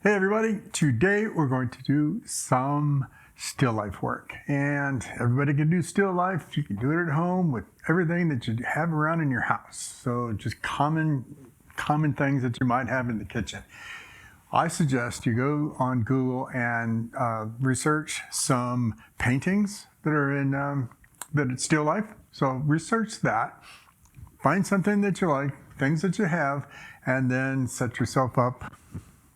Hey everybody, today we're going to do some still life work, and everybody can do still life. You can do it at home with everything that you have around in your house. So just common things that you might have in the kitchen. I suggest you go on Google and research some paintings that are in that it's still life. So research that, find something that you like, things that you have, and then set yourself up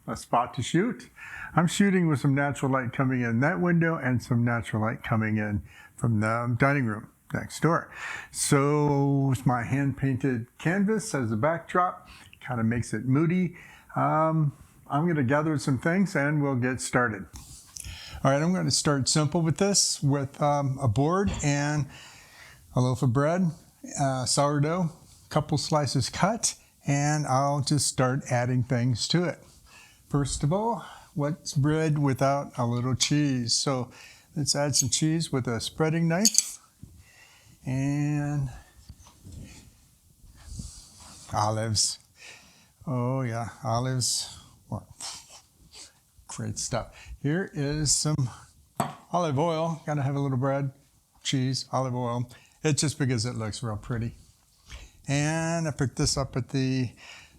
a spot to shoot. I'm shooting with some natural light coming in that window and some natural light coming in from the dining room next door. So it's my hand painted canvas as a backdrop, kind of makes it moody. I'm going to gather some things and we'll get started. All right, I'm going to start simple with this, with a board and a loaf of bread, sourdough, a couple slices cut, and I'll just start adding things to it. First of all, what's bread without a little cheese? So let's add some cheese with a spreading knife and olives. Oh yeah, olives. Great stuff. Here is some olive oil. Gotta have a little bread, cheese, olive oil. It's just because it looks real pretty. And I picked this up at the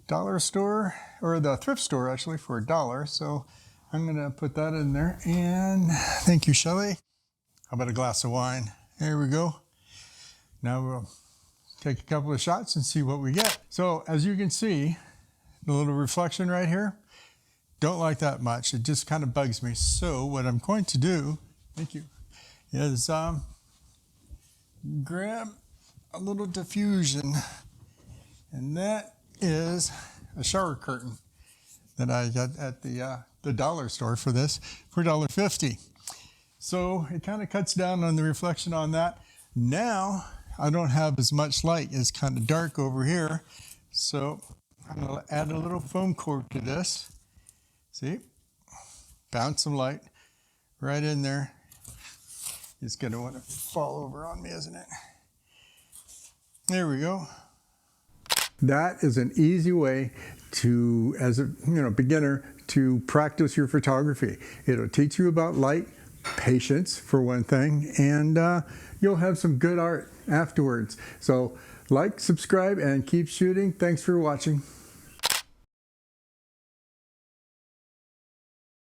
dollar store, or the thrift store actually, for $1. So I'm gonna put that in there. And thank you, Shelley. How about a glass of wine? There we go. Now we'll take a couple of shots and see what we get. So as you can see, the little reflection right here, don't like that much. It just kind of bugs me. So what I'm going to do, thank you, is grab a little diffusion, and that is a shower curtain that I got at the dollar store for this for $1.50. So it kind of cuts down on the reflection on that. Now I don't have as much light. It's kind of dark over here. So I'm going to add a little foam core to this. See? Bounce some light right in there. It's going to want to fall over on me, isn't it? There we go. That is an easy way to, as a beginner, to practice your photography. It'll teach you about light, patience for one thing, and you'll have some good art afterwards. So like, subscribe, and keep shooting. Thanks for watching.